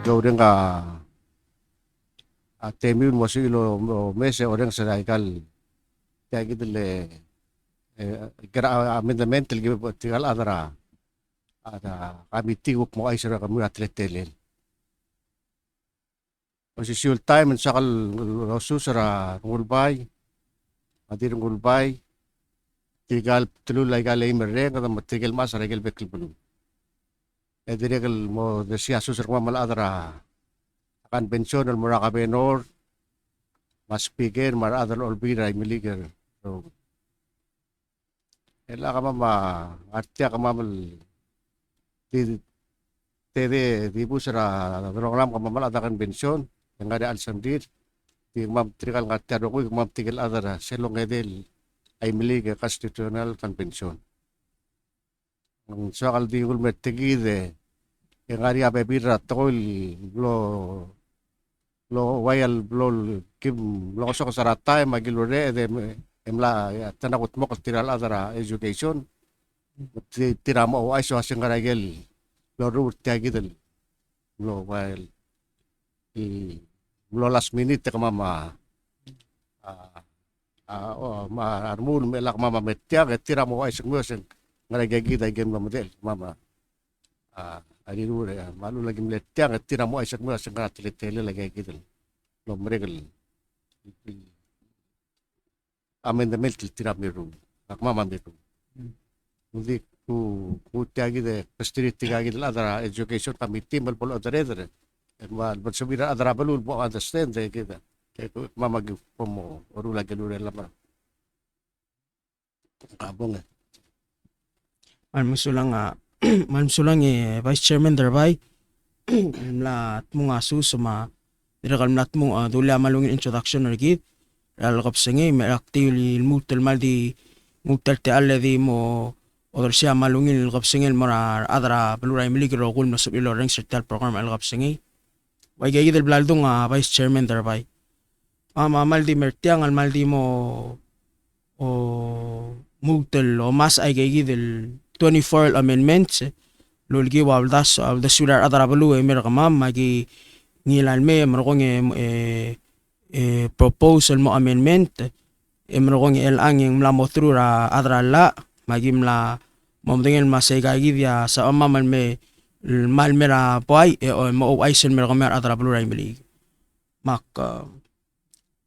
gawin ka temiun mo si ilo mese orang sa daikal kaya gitu le kira amendamental gibi tinggal adara ada kami tiguk mo ay sira kami atletelin posisi time sakal susara ngulbay adir ngulbay tigal tululay galay mereng kada matigil mas regel bekil bulu ediregal mo desya susar mo mal adara convention al Murakabe North mas speaker mar adal olbira miliger so ela ka mama artia ka mamal di di busara program ka mamal ada convention yang ada al sandir di mam trikal ngatia do ko mam tigil adara selong edel ay miliger constitutional convention ang sakal di ulmet tigide yang ari abe birra tol lo wayal lo kim lo so sarata magilure de emla tanakot mo tiral adara education tiramo ay so singaragel lo ru tiagidel lo wayal lo last minute ka mama ma armul melak mama metya tiramo ay singmo sing ngaragagida game model mama ani nure malu lagi meletyang at tira mo ay sakmo sa tele lagi gitu lo meregal amendament tira meru akma meru hindi ku tiagi de pastri tiagi de adara education committee mal polo adare mal bersubira adara balul mo understand de kita kaya mama mo oru lagi lure lama kabong Malmusulang malmusulang Vice Chairman Darbay mlat mo nga susuma direkal mlat mo dula malungin introduction orgid lalakap sengi meraktil mutal maldi mutal te alladhi mo odor siya malungin lalakap sengi mara adara baluray miligro kul masub ilo reng sertal program lalakap sengi way gaya del bladong Vice Chairman Darbay maldi mertiang al maldi mo o mutal o mas ay gaya del 24 amendments lulgi wabdas the sular adara balu mer kamam magi ngilal me merokong proposal mo amendment merokong el anging mla mo through ra adara la magi mla momdengel masay gagi dia sa amamal me mal mera boy mo aisen mer kamer adara balu ra mili mak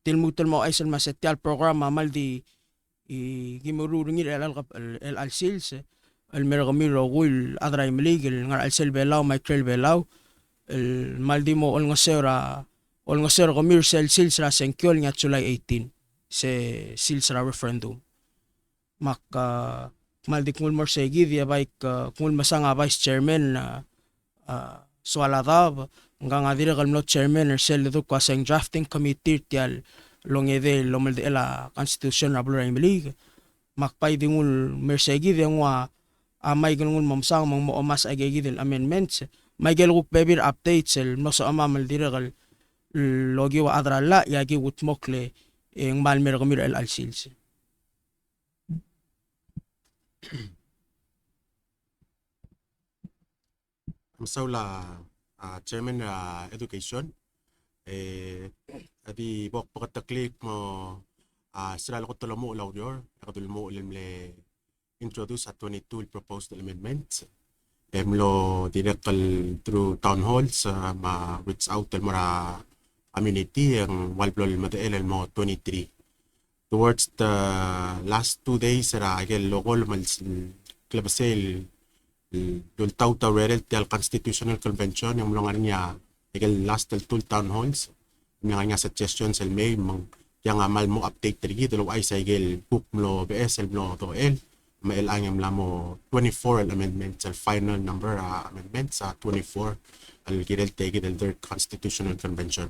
tilmutul mo aisen masetyal program amal di gimururungil el al sales el meragamiro gul adray miligil ngar al sel belaw micrel belaw el maldimo ol ngosera komir sel sils ra senkyol nga July 18 se sils ra referendum mak maldi kung mor segi dia baik kung masanga vice chairman swaladav nga dire kalmlo chairman sel do kwaseng drafting committee tial longede lomalde la constitution rablo milig makpay dingul mersegi dia ngwa may ganun mamsang mang moomas ay gagidil amendments may galuk bebir updates el no sa amamal diregal logi wa adralla yagi wutmokle ang malmer kamir el alsils Masaula chairman education adi bok pakataklik mo sila ko tolo mo ulaw yor akatul mo ulimle introduce at 22 proposed amendments. Emlo direktal through town halls ma-reach out el mara community ang walblol madael el mo 23. Towards the last 2 days ra agel local mal klabasel dul taw rerel tel constitutional convention yung mga niya agel last tel town halls mga nga suggestions el may mang yang amal mo update trigi dalo ay sa agel book mo BSL mo to el mailangam lamo 24 amendments al final number amendments sa 24 al girel tegi del third constitutional convention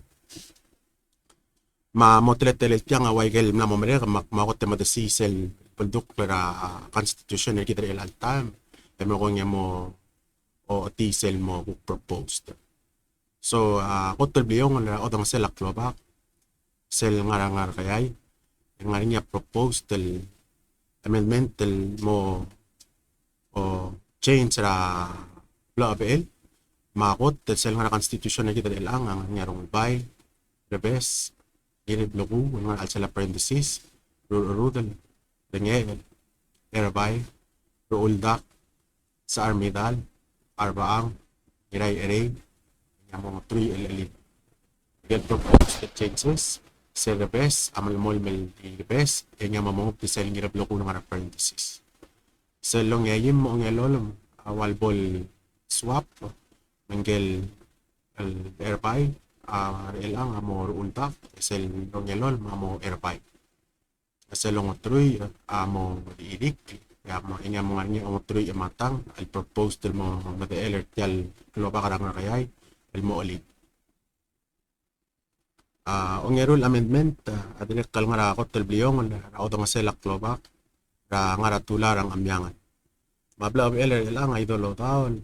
ma motelet yang away gel lamo mere makmakot tema de sisel penduk para constitution el gider el altam mo ko mo o tisel mo proposed so kotol biyong la odang selak lobak sel ngarangar kayay ngarinya proposed el amendment mo o change ra BL makot sel nga constitution na kita ilang ang ngarong bay rebes ginit lugu nga alsala parenthesis rudal dengel erabay ruuldak sa armidal arbaang iray nga mga 3 LLE get proposed the changes sa rebes amal mol rebes nga mamong sel nga lugu nga parenthesis sa longyayim mo nga lolom walbol swap manggel el airpay ilang amo ruultak sel longyalol amo airpay sa longotroy amo diidik amo inga mo nga amo troy matang al propose del mo made alert yal kloba karang kayay el mo ulit ongerul amendment adilek kal nga rakot tel bliyong ra nga selak kloba ra nga ratular ang amyangan mabla eler ilang idolo taon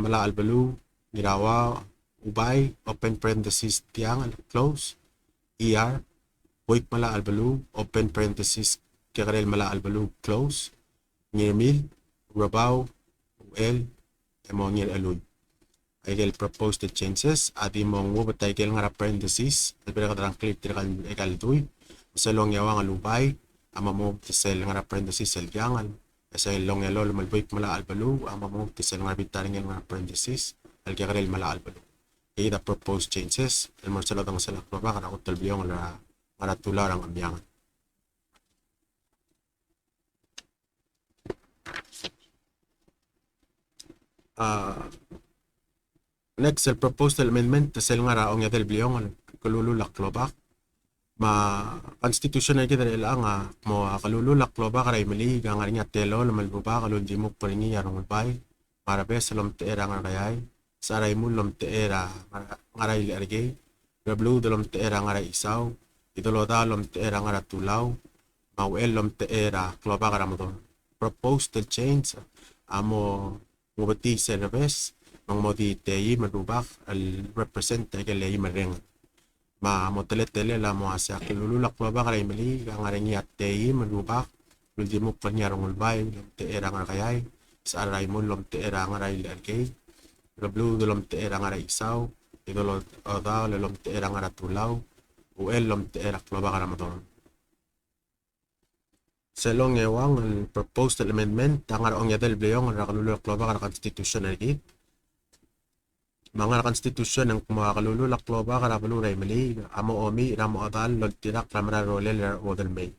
mala albalu girawa ubay open parenthesis tiang close buik mala albalu open parenthesis kakarel mala albalu close ngirmil rabaw el emo ngir aluy ay gel propose the changes adi mong wubatay gel nga parenthesis albera kadrang clip tirakal ekal tuy masalong yawa nga lubay ama mo tisel nga parenthesis sel yangan sa long yellow malbuik mala albalu ama mo tisel nga bitaring nga parenthesis alkakarel mala albalu the proposed changes el marsala tang salak pa kana ko talbiyong la para tular ang amyangan next el proposed amendment sel nga raong yatel bliyong kalululak klobak ma constitution na kita ilang mo kalululak klobak ray mali nga nga telo malbuba kalul dimok paringi yarong bay para be salom teera nga kayay saray mulom teera ngaray largay gablu dolom teera ngaray isaw idolo dalom teera ngaray tulaw mawelom teera kloba karamodon proposed to change amo mubati senabes mang modi teyi madubak al represent tegelay mareng ma moteletele la mo asa kilululak kloba karay mali ngaray ngiyat teyi madubak ultimo panyarong ulbay teera ngaray saray mulom teera ngaray largay Gablu dolom teera nga isaw, idolo daw lelom teera nga tulaw, uelom teera kloba ka ramadon. Sa long ewang ang proposed amendment, tangar ong yadel bleyong ang nakalululak kloba ka constitution na git. Mga constitution ang kumakalululak kloba ka rabaluray mali, amo omi, ramo adal, lagtirak, ramara rolel, odal may.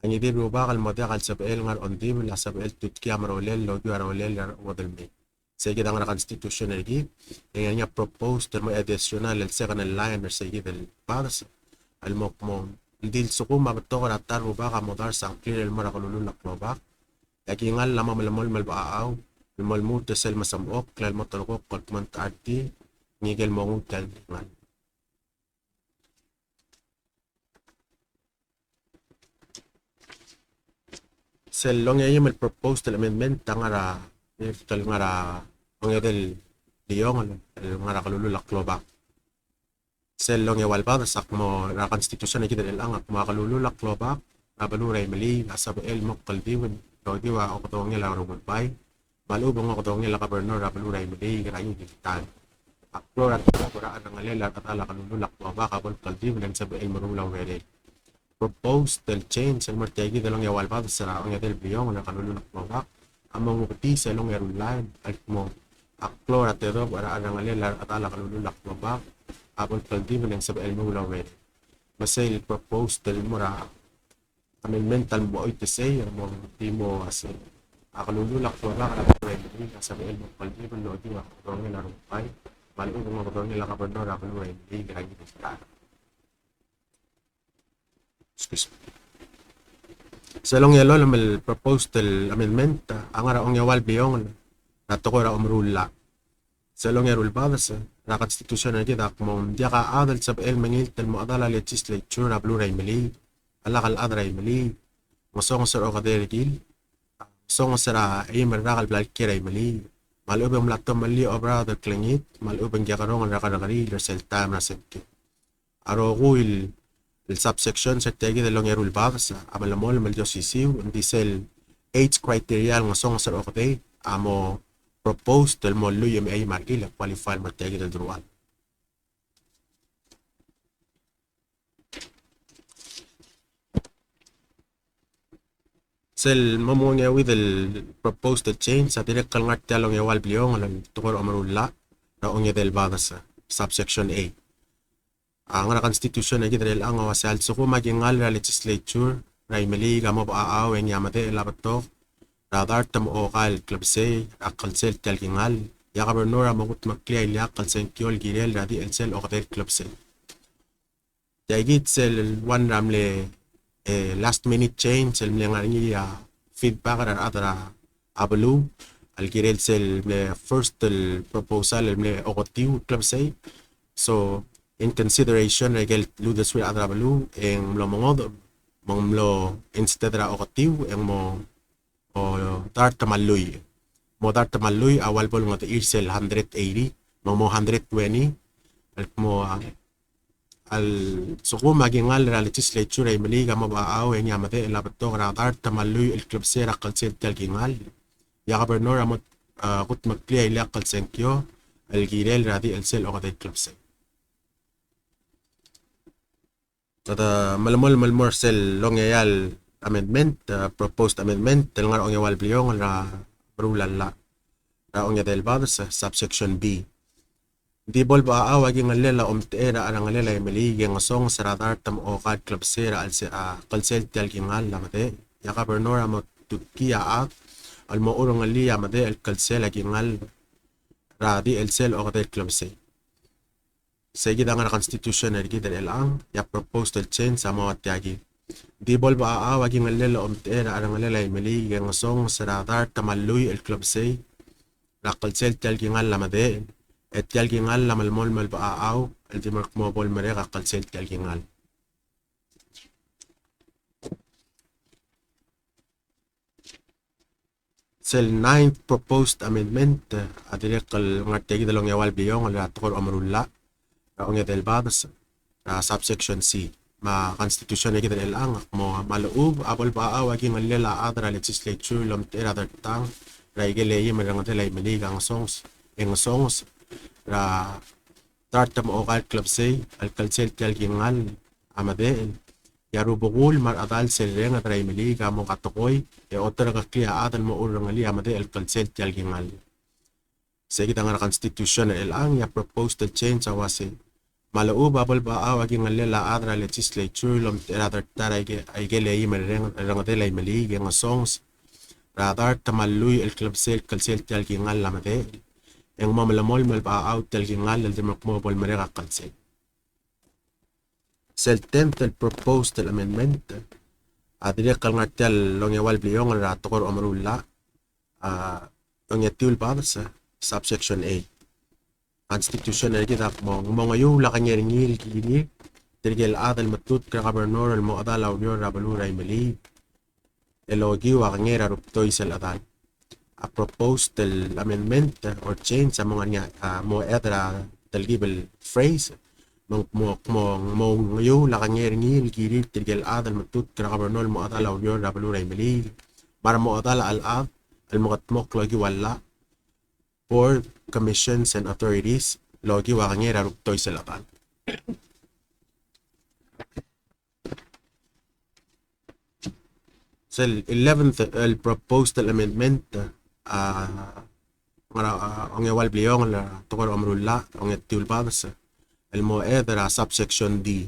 Ang hindi ruba kalmodya kalsabel nga ondim, lasabel tutkia marolel, logyo rolel, odal may. Sige ang constitution na git, yung nga proposed mo additional el second line or sige del paras al mo dil suko mabato ka tar ba ka modar sang clear el mara kalululak mo ba yaki ngal lama malamol malbaaw mal mo tesel masamok klal mo tolko kotman tarti ngigel mo ngutal ngal sel long yung proposed amendment tangara tal ngara ang yadel diyong ngara kalululak kloba selong yawalba sak mo na constitution na kita ilang makalululak kloba nabaluray mali nasabel mo kaldiwen diwa o katong nila rumbay malubong o katong nila kabernor nabaluray mali ganayon digital aklo at kuraan ng alila at ala kalululak kloba kabol kaldiwen ang sabel marulaw wele proposed del change ang martegi dalong yawalba sa ang yadel biyong na kalululak kloba among upati sa long line at mo aklo at ero para ang alila at ala kalululak kloba apol kaldiwen ang sabel marulaw wele masay proposed del mura amendmental mo ito say mo di mo as akalululak ko ba ka ready sa bel mo kaldiwen no di ako dong nila rumpay malu mo ko dong nila kabernor ako ready gagi sa sa long yelo lamel proposed amendment ang araong yawal biyong nato ko ra umrula sa long yelo badas na constitution na kita mo di ka adal sa bel mangil tel mo adala legislature na blu-ray mali alakal adray mali masong sa o kaderigil song sa ay marakal blalkiray mali malubang lato mali obra der klingit malubang gikarong ang rakadakari sel time na sente aro kuil el subsection sa tegi de longerul babs amalamol mal josisiw hindi sel age criteria masong sa o kate amo proposed el mo luyo may ay margil qualify mategi del drual. Sel mamunga with el proposed change sa direct kalngat talong yawal bliong alang tukor amarulla na ongya del badas subsection A. Ang na constitution ay gidrel ang wasal suko magingal ra legislature ray mali gamo ba aaw en yamate labato radar tam okal klubse akal sel talgingal ya gobernador magut makliay li akal sen kyol girel radi el sel okatel klubse. Dagit sel one ramle last minute change el mlengarngi feedback ar adra ablu al girel sel first el proposal el mle okotiu klubse. So in consideration regel ludes wi adra balu en lo mongod monglo instead ra okatiu en mo o dar tamaluy mo dar tamaluy awal bol ngot irsel 180 mo 120 al mo al suko magingal ra legislature ay maliga mabaaw en yamate labato ra dar tamaluy el club sera kalsel talgingal ya gobernador amot kut magkliay la kalsenkyo el girel radi el sel okate club se. Tada malmol sel longyal amendment proposed amendment tel ngar ongyawal bliong ra brulan la ra ongya del badas subsection B. Di bol ba awagi ngalela omteera arang ngalela emeli yang song saradar tam o kad club sera al se kalsel tel gingal lamate ya gobernador amot tukia al mo urong ali amade el kalsel gingal radi el sel okate club se. Seguid ang constitution ergi del elang ya proposed el change sa mga tiagi. Di bol ba awagi ngalela omteera arang ngalela emeli yang song saradar tamaluy el club se la kalsel tel gingal lamade et yalgingal la malmol mal baaw el dimark mo bol mere kalsel yalgingal. Sel 9th proposed amendment adirek kal ngategi dalong yawal biyong ala tukor amrulla ra ongya del badas subsection C ma constitution egi del ang mo maluub abol baaw agi ngalela adra legislature lom tera tang ra igeleyi merang delay meligang songs eng songs ra tartam okal club say al kalsel tel gingal amade yaru bugul mar adal seleng at raimili gamo katokoy e otra ka klia adal mo urang ali amade al kalsel tel gingal segit ang constitution el ang ya proposed the change awase malau babal ba awagi ngalela adra legislature lom rather tarage ay gelei mereng rangade lay mali gang songs rather tamalluy el club sel kalsel tel gingal amade yang mamalamol malbaaw tel gingal el demakmo bol mereka kalsel. Sel 10th el proposed el amendment adire kal ngatel long yawal bliong ra tokor amrulla long yatul badas subsection A. Constitution el kita mo ngayu la kanyering kini tirgel adal matut ka gobernador el mo adala union rabalura imeli elogi wa kanyera ruptoy sel adal. A proposed amendment or change sa mga niya mo edra talgibel phrase mo ngayo la kanyering giri tirgel adal matut ka gobernador mo adala union rabalura imeli para mo adala al mga tmok logi wala board commissions and authorities logi wa kanyera ruptoy sa laban. Sa 11th el proposed amendment ang yawal bliong la tukor amrulla ang etul badas el mo edra subsection D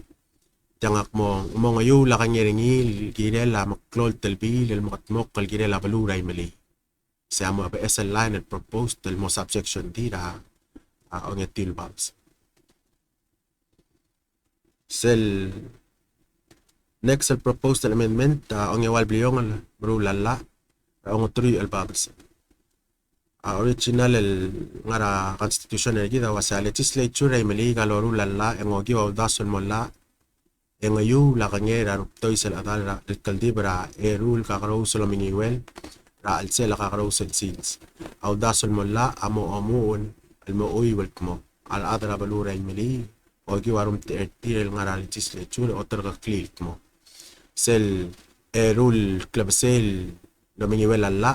tangak mo ngayo la kanyering girela maklol telbil el makatmok kal girela baluray mali sa mo ba SL line el proposed el mo subsection D ra ang etul badas sel next el proposed amendment ang yawal bliong la brulalla ang otri el badas original el ngara constitution el gida wasa legislature ay mali galoru lalla en ogi wa dasul molla en ayu la kanyera ruptoy sel adal ra el kaldibra e rule ka karo solo miniwel ra al sel ka karo sel seeds au dasul molla amuun el mooy wel kmo al adra balura el mali ogi warum tir el ngara legislature otter ka click mo sel e rule club sel lo miniwel alla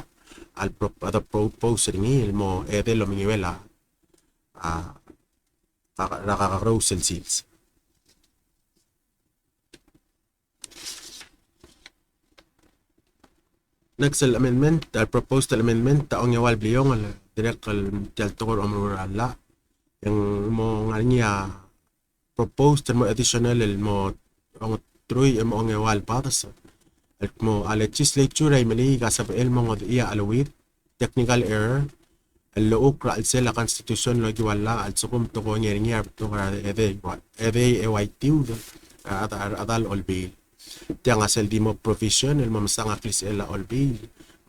ada propose ringi mo ede lo mingiwela nakaka-carousel seats. Next amendment, proposed amendment taong yawal bliyong direct al tokor omro alla yang mo nganya proposed mo additional mo ang troy mo ang yawal patas at mo a legislature ay mali kasab el mo ngod iya alawit technical error al look al sela constitution lo giwala al sukum to ko ngerinya to para ede EYT adal olbil tiang asal di mo provision el mamasang aklis ela olbil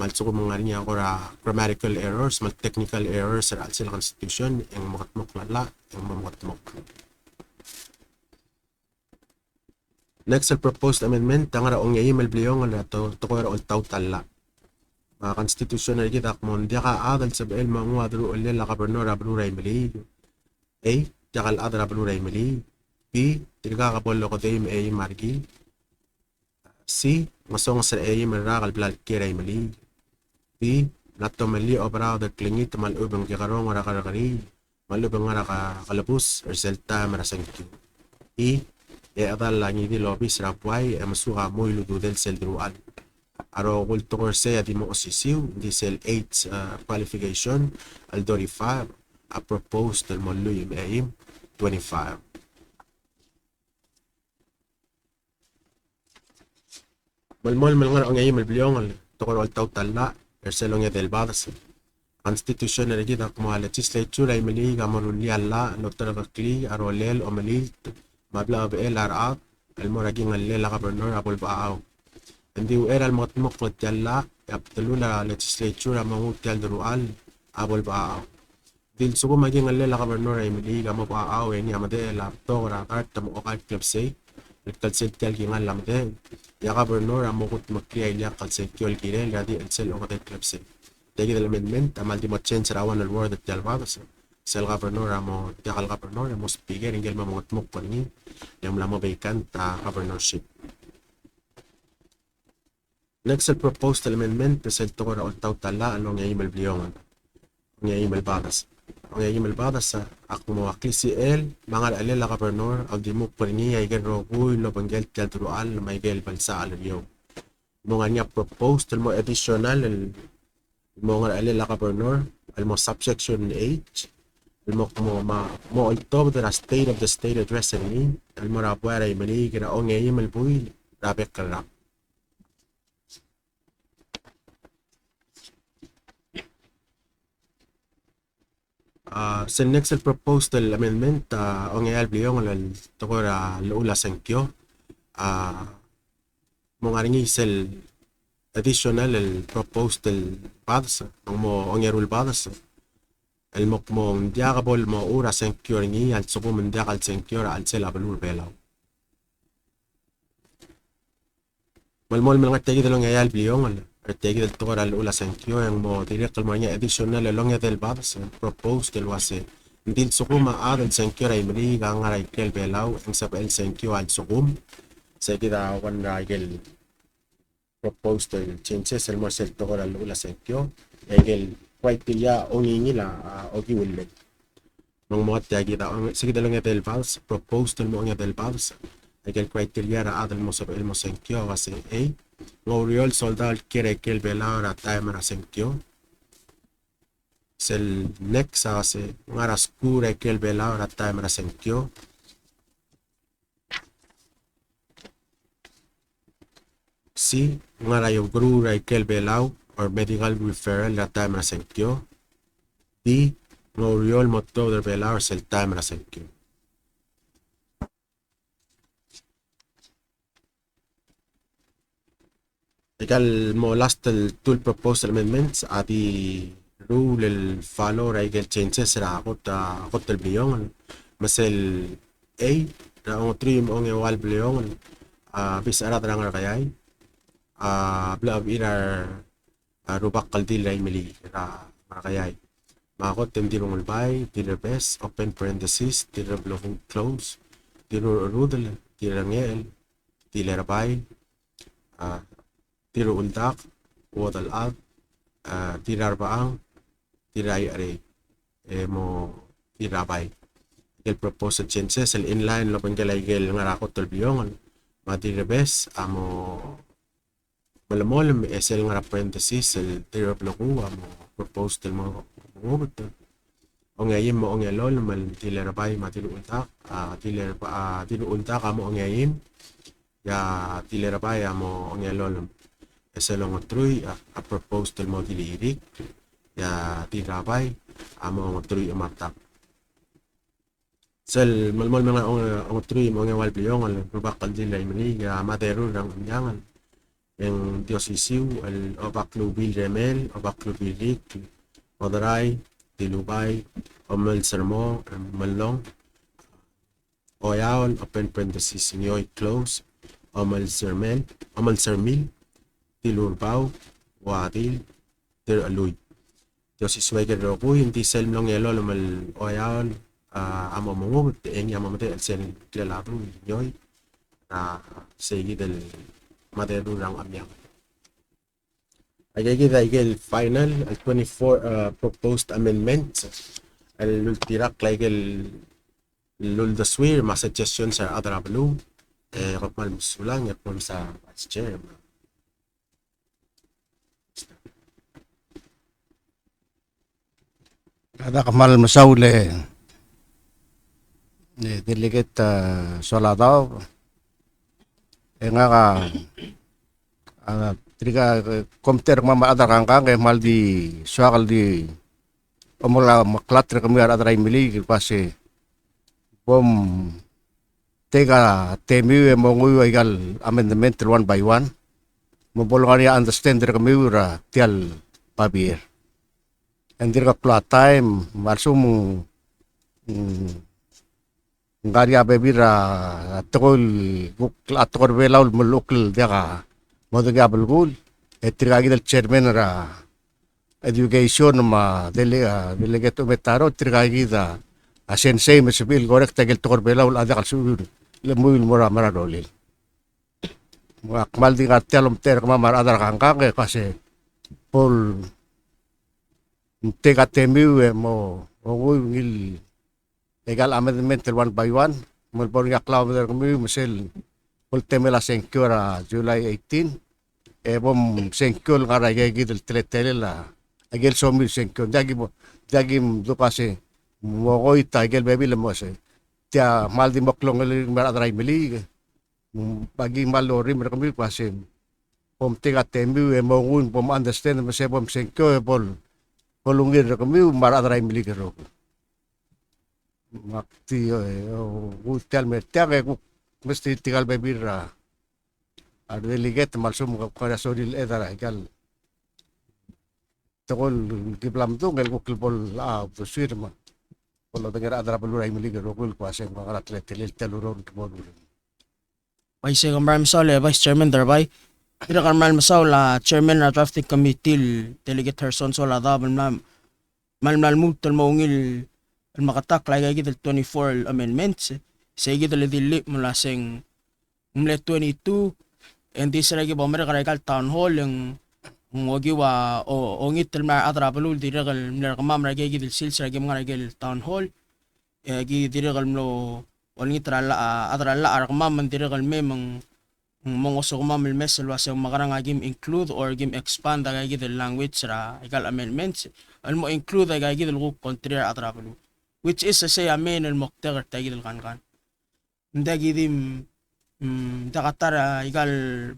mal sukum ngarinya ora grammatical errors mal technical errors al sela constitution yang makatmok lala yang makatmok. Next al proposed amendment tangara ong email bliyong ala to ko ol tawtalla constitution na kita kung dia ka adal sa el mga wadro ulit la gobernador abru ray mali a jakal adal abru ray mali b tilga ka bollo ko day a margi c masong sa a marakal blal kiray mali b nato mali obra da klingit mal ubang kikarong ora karakari mal ubang ora ka kalabus resulta marasang ki e adal langi di lobby srapway masuka mo ilududel sel drual aro gulto korse di mo osisiw di sel 8 qualification al 25 a proposed del mollo yung aim 25. Malmol malngar ang aim malbliyong al tokor al tawtalla erselong ya del badas constitution na kita mo legislature ay mali gamoruli alla no talaga kli aro lel o mali mabla ab LRA al moraging al lela gobernador abol baaw hindi era al matmok talla abdulula legislature mo tel durual abol baaw dil sugo maging al lela gobernador ay mali gamo baaw ni amade la to ra kart mo o kart club say lekal set tel gingal lamde ya gobernador mo kut makli ay ya kal set kyol kirel gadi al sel o kart club say dagi del amendment amal di mo change rawan al word tel bagas sel gobernador mo yakal gobernador mo speaker ingel mo matmok pa ni yung lamo vacant governorship. Next al proposed amendment present to ra ultaw tala along email bliyongan ang email badas ang email badas ak mo aklisi el mga alel gobernador ang di mo perni ay gan roguy lo banggel tel trual may gel balsa al yo mo nga niya proposed mo additional mo nga alel gobernador al mo subsection H mo altob the state of the state address ni al mo rapwara imani kina ong email buy rapek kala sa next proposed amendment ong el bliyong al tokora lula sankyo mo nga ringi sel additional el proposed el padas mo ong erul padas el mokmong diagabol mo ura sankyo ringi al subo mendiakal sankyo al sel abalur belaw malmol mga tegi dalong ayal bliyong al tegi del tokora lula sankyo yang mo direct mo nya additional along del babs proposed el wase dil sukuma adal sankyo ray mali gangaray kel belaw ang sa el sankyo al sukum sa kita wan ragel proposed el changes el mo sel tokora lula sankyo egel criteria ongi la ogi wille mang mo tagi da sige dalong del babs proposed el mo nya del babs egel criteria ra adal mo sa el mo sankyo wase a Ngoriol soldado quiere que el velador ataque a senkyo. El nexa hace una oscura que el velador ataque a senkyo. Si una rayo grura que el velador or medical referral ataque a senkyo. D Ngoriol motor del velador el ataque a senkyo. Igual mo last el tool proposed amendments ati rule el follow ra igual changes ra akot el biyong mas el A ra ang trim ong ewal biyong bis ara ra nga kayay blab irar rubak kaldil ra mili ra kayay makot tem dirong albay dir best open parenthesis dir blocking close dir rudel dir ngel dir rabay tiro uldak wadal ad tirarbaang tiray are mo tirabay el proposed changes el inline lo pengkelay gel ngarakot tolbiyong matirebes amo malamol es el ngara parenthesis el tirabloku amo proposed el mo ngot ongayim mo ongelol mal tilerabay matiluuntak tiluuntak amo ongayim ya tilerabay amo ongelol es el ngotruy a proposed el mo tilirik ya tirabay amo ngotruy amatak sel malmol mga ngotruy mo ngewal biyong al probakal dilay mani ya madero rang amyangan yang tiosisiw al obaklu bil remel obaklu bilik odaray tilubay omal sermo malong oyaon open parenthesis nyoy close omal sermil tilurbaw watil ter aluy tiosisway kadro hindi sel mlong yelo mal oyaon amo mongo eng amo mate el sen kilalato nyoy na segi del madero rang amyang el final el 24 proposed amendment el lultirak like el luldaswir ma suggestion sa adrablu kapal musulang at sa vice chair Ada kamal masaule delegate Soladao nga ka triga komter mama ada kangkang mal di suakal di omula maklatre kami ada mili pase bom tega temu mongu igal amendment one by one mobolong understand kami ura tial pabir and dir ka plot time marsum ngaria bebira atol atol belaul mulukl dega moduga bulgul etrigagi del chairman ra education ma delegate metaro trigagi da sensei mesebil gorek tagel tokor belaul ada kalsur lemuil mora maradolil akmal di kartelom ter kamar adar kangkang kasi pol tega temu mo ngil legal amendment one by one mulpon nga klaw der kami mesel pol temela senkura July 18 bom senkul ngara gigi del tletele la agel somil senkul dagim do kasi mo koy tagel bebi le mo se tia mal di moklong mer adray mili pagi malori mer kami kasi pom tega temu mo ngun pom understand mo se pom senkul pol polungir kami mar adray mili kero makti utel mertiag mesti tinggal bebira ar delegate malsum ka sodil edara gal tokol kiplam tu ngel kokilpol pusir ma polo dengar adara pelurai milig rokul kuase mga atlet teluron kemon Vice Maram Masao Vice Chairman Darbay Ira Maram Masao la Chairman na Drafting Committee Delegate Herson Solada malmal mutol maungil el makatak lagi del 24 amendments segi del dili mula sing 22 and this lagi bomber karakal town hall yung wagi wa ongit el ma atrapalul diragal nirkamam lagi del sils lagi mga lagi town hall gi diragal mlo ongit atrala arkamam diragal memang mongoso kumam el mesel was yung makarang agim include or gim expand lagi del language ra igal amendments al mo include lagi del contrary atrapalul which is say amen el mokter tagil kankan ndagi dim dakatara igal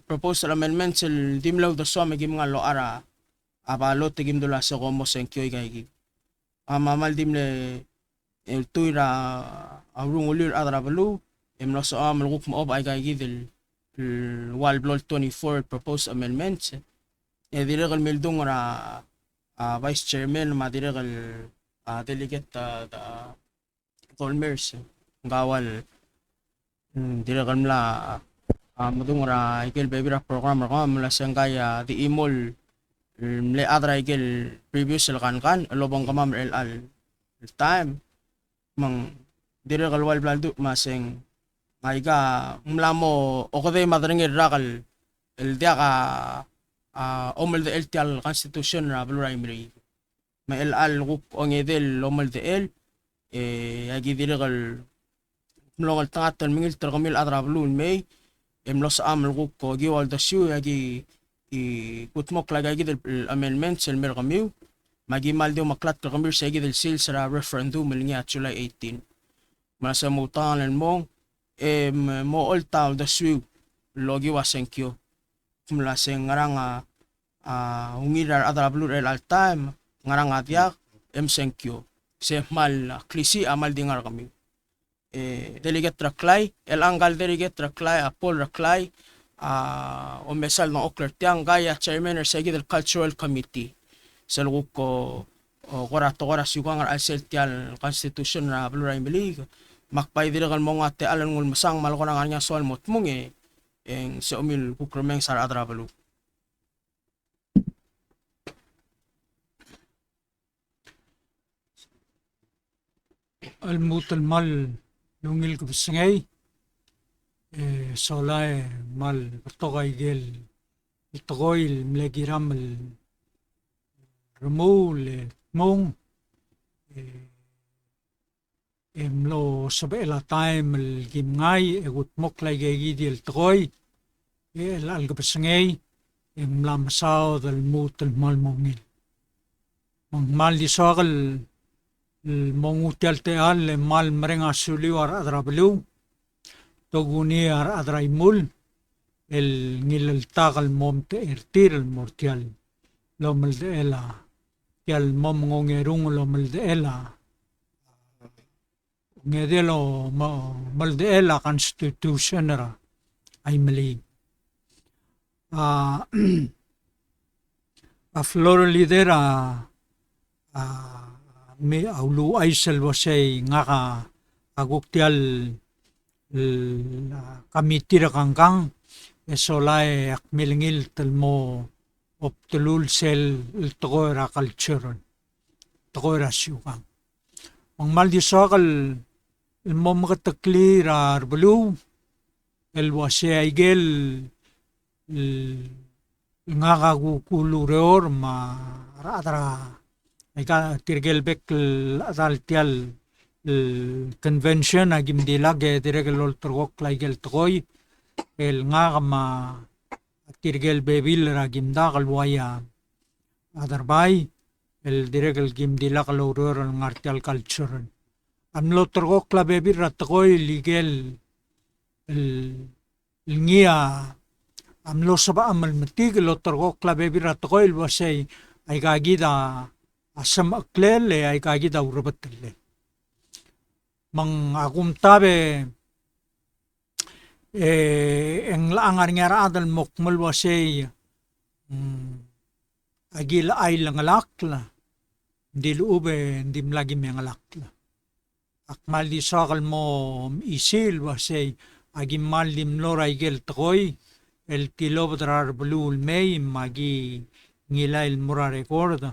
proposal amendments el dimlaw do so magim nga lo ara abalo tigim dula sa komo senkyo igay mamal dimle el tuira awrung ulir adra balu emlo so amal guk mo ay gay gidel wal blol 24 proposed amendments diregal meldung ra vice chairman madiregal delegate Colmers gawal diregal mla mudung ra ikel bebira program ra mula sangkaya di imol le adra ikel previous kan lobong kamam al time mang diregal wal blaldu maseng maiga mlamo okode madringir rakal el dia ka omel de el tial constitution ra primary ma el al gup ongedel omel de el agi dirigal mlogal tangat mingil tergamil adra blun may los amel gup ko giwal da siu agi kutmok lagi del amendments el mergamiu magi maldio maklat tergamil sa agi del sales ra referendum el nga July 18 masa mutan el mong mo all taw da siu logi wasenkyo mula seng ngarang ungirar adra blun el al time ngarang atyak senkyo se mal klisi amal dingar kami delegate raklay el angal delegate raklay Paul raklay o mesal ng okler tiang gaya chairman or segi del cultural committee salgo ko korato koras yugang al seltial constitution na bluray milig makpay diragal mo nga te alan ngul masang mal ko nang anya soal motmong eng se umil kukremeng sar adra balu الموت المال لونجيل كبسنجي صلاة مال برتقاي جيل التقاي الملاقي رام الرمول مون ملو سبقلا تايم الجمعي اغوت مقلا جيجي دي التقاي الالقبسنجي ملام ساوذ الموت المال مونجيل مال دي شغل المونغوتيال تيال مال مرنغا سوليوار أدرابلو توغونيار أدرايمول النيل التاغل مومت إرتير المورتيال لو ملدئلا تيال مومغونغيرون لو ملدئلا ngedelo maldela constitutionera ay mali a flor lidera mi aulu ay salwasay nga ka aguktial kamitira kangkang esolay akmilingil talmo optulul sel tokoira cultural tokoira syukang ang maldisakal ilmo makatakli rarbulu elwasay ay gel nga kagukuluror ma radra ika tirgelbek ataltial convention agim dilag tirgel oltrok laigel toy el nga ma tirgel bebil ragim dakal waya adarbay el dirgel gim dilag loror ngartial culture amlo trok la bebil ratoy ligel el ngia amlo saba amal matig lo trok la bebil ratoy wasay ay gagida asam aklele ay kagida urabatele mang akum tabe ang laangar nga adal mokmal wasay agila ay langalakla di luube di mlagi mengalakla akmal di sakal mo isil wasay agim mal di mloray gel toy el kilobdrar blue may magi ngila il mura recorda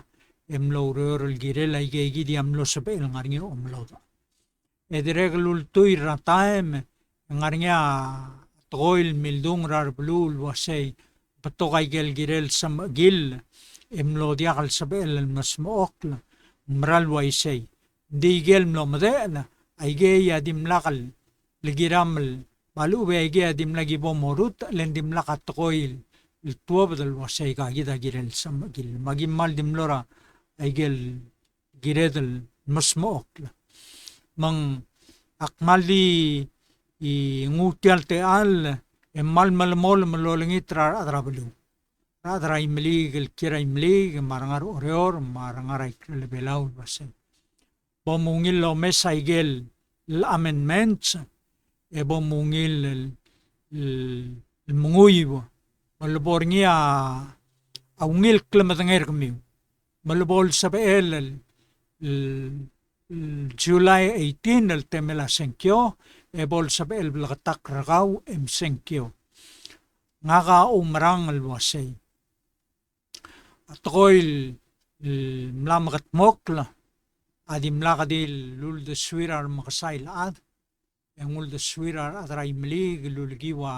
emlo rör girel ay gidi amlo sabe ngarnya omloda edregul tuy rataem ngarnya toil mildung rar blul wasay patokay gel girel sam gil emlo diakal sabe el masmookla mral waisay digel mlo madena ay geya dimlakal ligiramel balu be ay geya dimlagi bomorut lendim lakat toil il tuwabdal wasay kagida girel sam gil magimal dimlora ay gel giredel masmookla mang akmali i ngutial te al emal malmol malolingit adrablu adra imlig el kira imlig marangar oreor marangar ay lebelaw basen bomungil lo mesay gel amendments e bomungil el munguibo malborngia aungil klamatanger kami malubol sa el July 18 el temela senkyo e bol sa el blakatak ragaw senkyo nga ka umrang el wasay at ko'y mlamakat mokla adim lakadil lul de swirar makasay laad ang ul de swirar atray mali lulgiwa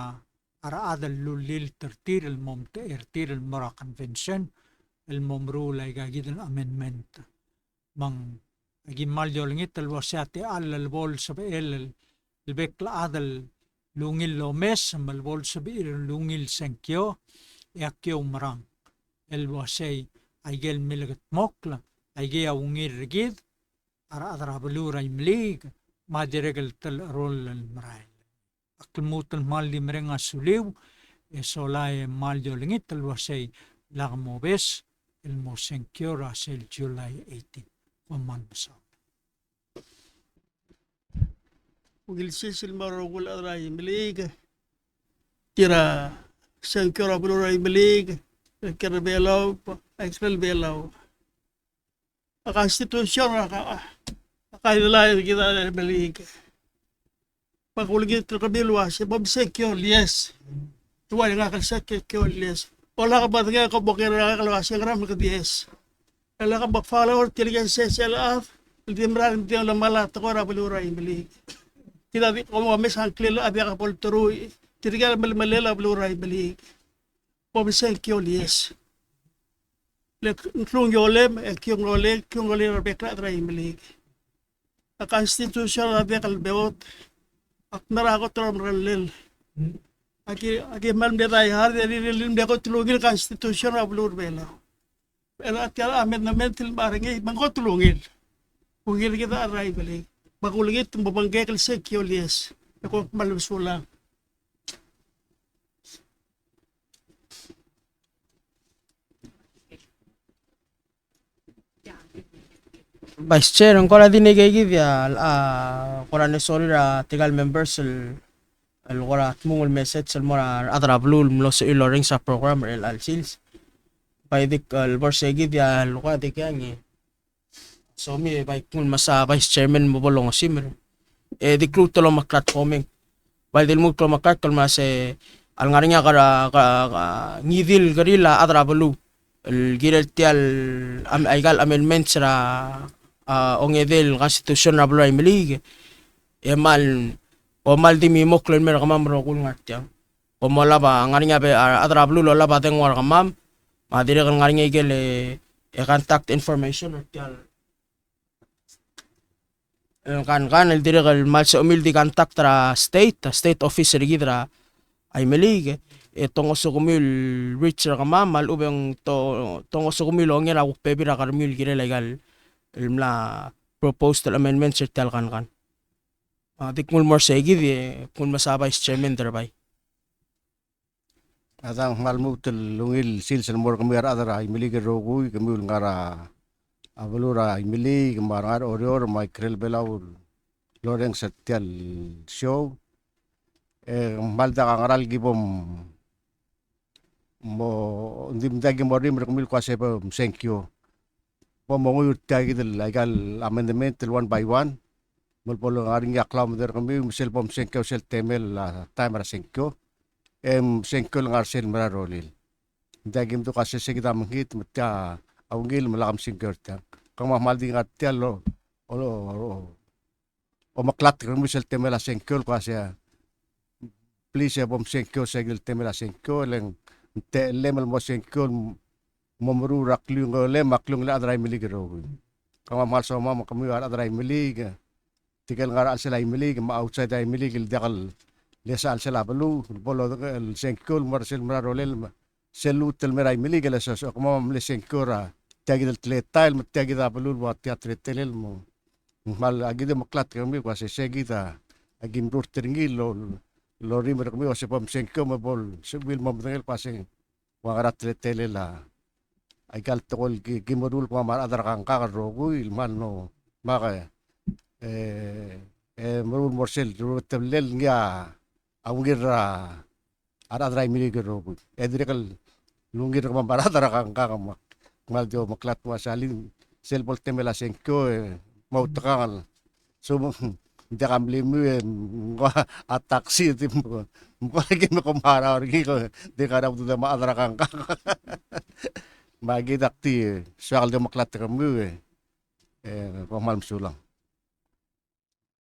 ara adal lulil tertir el mom te ertir el mora convention el mom rule ay gagid el amendment mang agi mal jolingit el wasiate al el bol sabe el bekla adal lungil lomes mal bol sabe el lungil senkyo yakyo marang el wasay ay gel milgat mokla ay gea ungir rigid ara adra belura imlig ma diregel tel rol el maray akmutul mal di merenga suliw e solay mal jolingit el wasay lagmo bes el mo senkyo rasel July 18 waman basa Ugil sisil marugul adray milig. Tira senkora bluray milig. Kira belaw, exprel belaw. A konstitusyon akailay kita milig. Pakuligit kabilwa si Bob Sekyo Lies. Tuwa nga ka Sekyo Lies. Wala ka ba nga ko bokira ka lawas ng ram ka dies. Wala ka ba follower tiligan SLF. Hindi maraming di lang mala takora bluray milig. Tidak como mes angklil abia ka polturu tirigal malela bluray balik pobisen kiolies le klung yolem kyung ole rebekla dray balik a constitution abia kal beot ak narago trom relel aki mal de dai har de lim de ko tulungil constitution ablur bela ela tiala amendment til barangi mangko tulungil ungil kita aray balik makulingit mabanggay kalsik kiolies ako malusula Vice Chair, ang kora din nagigivya, kora ni sorry ra tigal members al kora mungol message al mora adra blue mlo sa iloring sa program al sales. Paidik al borse givya al kora di kaya so mi baik kung masa Vice Chairman mo bolong simmer. Di clue tolo maklat komeng. Baik dil mo tolo maklat kal mase al ngarinya kara ngidil garila adra blue. El girel tial aigal amendment sa ongedel constitution na blay milig emal o mal di mi moklen mer kamam ro kul ngatya o mala ba ngarinya be adra blue lo la ba teng war kamam ma dire kan ngarinya igel contact information tial kan el dire kal mal sa umil di contact tra state officer gidra ay milig itong osukumil reach ra kamam mal ubeng to tong osukumil ongel ako pebira karmil gire legal ilmla proposed amendment sa tal kan dikmul more segi di kun masabay chairman derbay Atang malmutul lungil silsel mor kamir adara imilig rogu kamul ngara avalura imilig marar orior michael belaw loreng setial show malda kangaral gibom mo ndim dagi morim kamil kwase pa thank you Pomongo tagi del legal amendment one by one. Mulpolo ngaring yaklam der kami misel pom sengkyo sel temel la timer sengkyo. Sengkyo ngar sel mara rolil. Dagim tu kasi segita menghit mutya awngil malakam sengkyo tang. Kang mahmal di ngatia lo o maklat kami sel temel la sengkyo kasi please pom sengkyo segil temel la sengkyo leng te lemel mo sengkyo momru raklung le maklung le adrai milig ro kama mal so mama kami adrai milig tigal ngara al selai milig ma outside ai milig il dakal le sal sela belu bolo el senkul marsel marolel selu tel merai milig le so kama le senkura tagi del tletail tagi da belu wa teatre telel mo mal agide maklat kami kwa se segita agim dur teringil lo rimmer kami wa se pom senko mo bol sebil mo tengel pasing wa garat telel la ay kal tokol gimodul pa mar adar kang kakarogu ilman no maka marul morsel rutelel nga awngir adar milig rogu edrekal lungir ka mar adar kang kakam maljo maklat wasalin selbol temela senko mau takal so hindi kam limu at taxi tim mo lagi mo kumara orgi ko di kada mo ma adar kang Magi dakti soal demokrat kami, malam sulang.